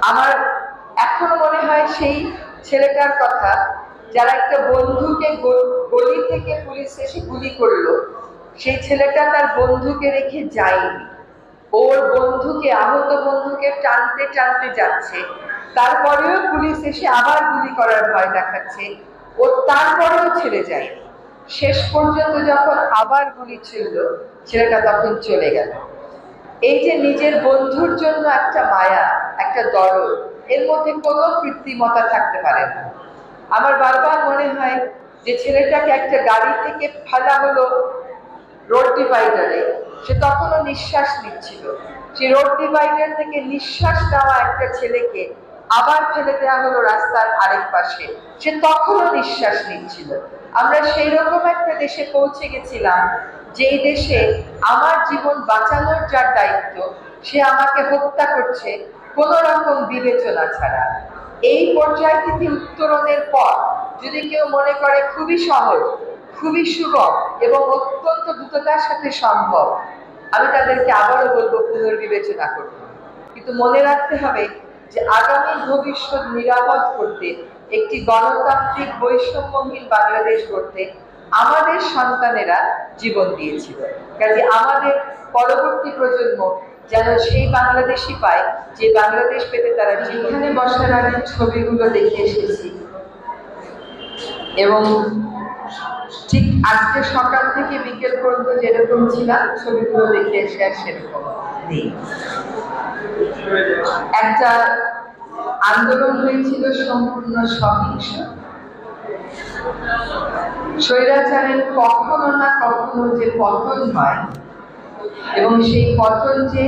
আমার এখনো মনে হয় সেই ছেলেটার কথা, যারা একটা বন্ধুকে গলি থেকে পুলিশ এসে গুলি করলো, সেই ছেলেটা তার বন্ধুকে রেখে যায়নি, ওর বন্ধুকে, আহত বন্ধুকে টানতে টানতে যাচ্ছে, তারপরেও পুলিশ এসে আবার গুলি করার ভয় দেখাচ্ছে, ও তারপরেও ছেড়ে যায়নি। শেষ পর্যন্ত যখন আবার গুলি ছিল, ছেলেটা তখন চলে গেল। এই যে নিজের বন্ধুর জন্য একটা মায়া, একটা দরদ, এর মধ্যে কোনো কৃত্রিমতা থাকতে পারে না। আমার বারবার মনে হয় যে ছেলেটাকে একটা গাড়ি থেকে ফেলা হলো রোড ডিভাইডারে, সে তখনও নিঃশ্বাস নিচ্ছিল, সেই রোড ডিভাইডার থেকে নিঃশ্বাস নেওয়া একটা ছেলেকে আবার ফেলে দেওয়া হলো রাস্তার আরেক পাশে, সে তখনও নিঃশ্বাস নিচ্ছিল। আমরা সেই রকম একটা দেশে পৌঁছে গেছিলাম, যেই দেশে আমার জীবন বাঁচানোর যার দায়িত্ব, সে আমাকে হত্যা করছে কোন রকম বিবেচনা ছাড়া। এই পর্যায় থেকে উত্তরণের পর যদি কেউ মনে করে খুবই সহজ, খুবই সুগম এবং অত্যন্ত দ্রুততার সাথে সম্ভব, আমি তাদেরকে আবারও বলবো পুনর্বিবেচনা করতে। কিন্তু মনে রাখতে হবে যে আগামী ভবিষ্যৎ নিরাপদ করতে, একটি গণতান্ত্রিক বৈষম্যহীন বাংলাদেশ করতে আমাদের সন্তানেরা জীবন দিয়েছিল। কাজে আমাদের পরবর্তী প্রজন্ম যেন সেই বাংলাদেশই পায় যে বাংলাদেশ পেতে তারা যেখানে বসার আগে ছবিগুলো দেখে এসেছি, এবং ঠিক আজকে সকাল থেকে বিকেল পর্যন্ত যেরকম ছিলাম ছবিগুলো দেখে এসে আর সেরকম নেই। একটা আন্দোলন হয়েছিল সম্পূর্ণ সহিংস, স্বৈরাচারের কখনো না কখনো যে পতন হয় এবং সেই পতন যে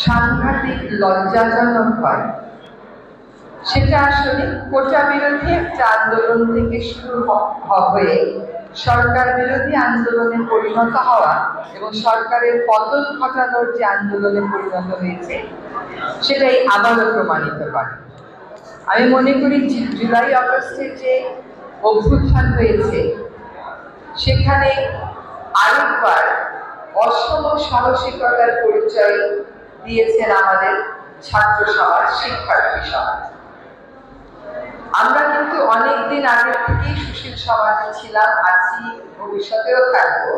সাংঘাতিক লজ্জাজনক হয়, সেটা আসলে কোটা বিরোধী একটা আন্দোলন থেকে শুরু হয়ে সরকার বিরোধী আন্দোলনে পরিণত হওয়া এবং সরকারের পতন ঘটানোর যে আন্দোলনে পরিণত হয়েছে, সেটাই আবারও প্রমাণিত করে। আমি মনে করি জুলাই আগস্টের যে অভ্যুত্থান হয়েছে, সেখানে আরেকবার অসম সাহসিকতার পরিচয় দিয়েছেন আমাদের ছাত্র সমাজ, শিক্ষার্থী সমাজ। আমরা কিন্তু অনেকদিন আগে থেকেই সুশীল সমাজে ছিলাম, আছি, ভবিষ্যতেও থাকবো,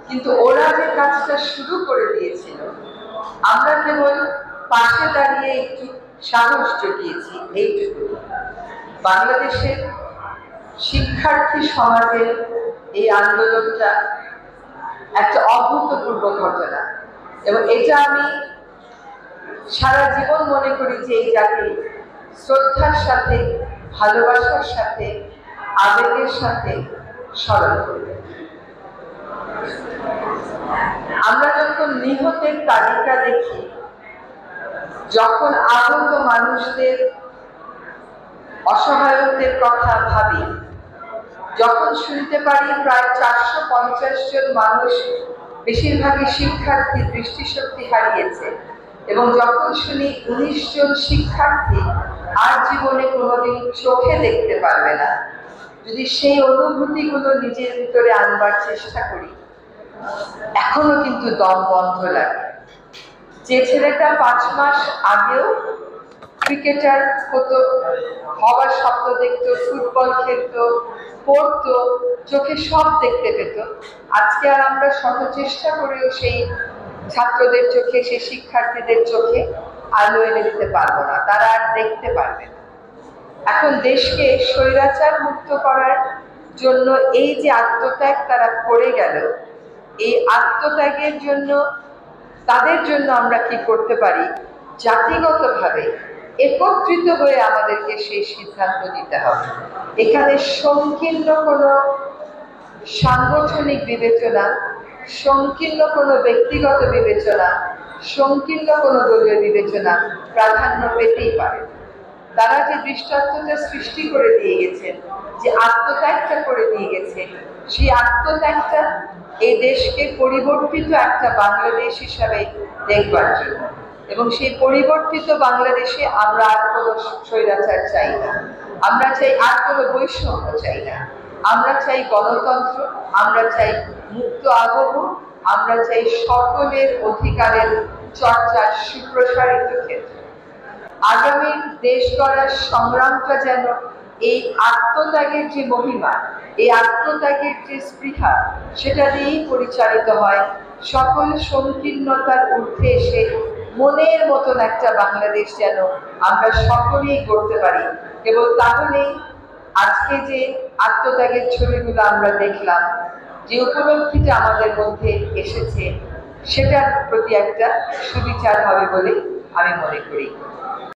কিন্তু ওরা যে কাজটা শুরু করে দিয়েছিল, আমরা কেবল পাশে দাঁড়িয়ে একটু সাহস জুগিয়েছি, এইটুকু। বাংলাদেশের শিক্ষার্থী সমাজের এই আন্দোলনটা একটা অভূতপূর্ব ঘটনা, এবং এটা আমি সারা জীবন মনে করি যে এই জাতি শ্রদ্ধার সাথে, ভালোবাসার সাথে, আবেগের সাথে স্মরণ করবে। আমরা যখন নিহতের তালিকা দেখি, যখন আহত মানুষদের অসহায়ত্বের কথা ভাবি, যখন শুনতে পারি প্রায় 450 জন মানুষ, বেশিরভাগই শিক্ষার্থী, দৃষ্টিশক্তি হারিয়েছে, এবং যখন শুনি 19 জন শিক্ষার্থী আর জীবনে কোনোদিন চোখে দেখতে পারবে না, যদি সেই অনুভূতিগুলো নিজের ভিতরে আনবার চেষ্টা করি, এখনো কিন্তু দম বন্ধ লাগে। যে ছেলেটা 5 মাস আগেও ক্রিকেটার হতো, হবার স্বপ্ন দেখতো, ফুটবল খেলতো, পড়তো, চোখে সব দেখতে পেত, আজকে আর আমরা শত চেষ্টা করেও সেই ছাত্রদের চোখে, সেই শিক্ষার্থীদের চোখে আলো এনে দিতে পারবো না, তারা আর দেখতে পারবে না। এখন দেশকে স্বৈরাচার মুক্ত করার জন্য এই যে আত্মত্যাগ তারা করে গেল, এই আত্মত্যাগের জন্য, তাদের জন্য আমরা কি করতে পারি, জাতিগতভাবে একত্রিত হয়ে আমাদেরকে সেই সিদ্ধান্ত নিতে হবে। এখানে সংকীর্ণ কোনো সাংগঠনিক বিবেচনা, সংকীর্ণ কোনো ব্যক্তিগত বিবেচনা, সংকীর্ণ কোনো দলীয় বিবেচনা প্রাধান্য পেতেই পারে। তারা যে দৃষ্টান্তটা সৃষ্টি করে দিয়ে গেছেন, যে আত্মত্যাগটা করে দিয়ে গেছেন, সেই আত্মত্যাগটা এই দেশকে পরিবর্তিত একটা বাংলাদেশ হিসাবে দেখবার জন্য, এবং সেই পরিবর্তিত বাংলাদেশে আমরা আর কোনো স্বৈরাচার চাই না, আমরা চাই আর কোনো বৈষম্য চাই না, আমরা চাই গণতন্ত্র, আমরা চাই মুক্ত আগমন, আমরা চাই সকলের অধিকারের চর্চার সুপ্রসারিত ক্ষেত্র। আর দেশ গড়ার সংগ্রামটা যেন এই আত্মত্যাগের যে মহিমা, এই আত্মত্যাগের যে স্পৃহা, সেটা দিয়েই পরিচালিত হয়। সকল সংকীর্ণতার ঊর্ধ্বে এসে মনের মতন একটা বাংলাদেশ যেন আমরা সকলেই গড়তে পারি। কেবল তাহলেই আজকে যে আত্মত্যাগের ছবিগুলো আমরা দেখলাম, যে উপলব্ধিটা আমাদের মধ্যে এসেছে, সেটার প্রতি একটা সুবিচার হবে বলে আমি মনে করি।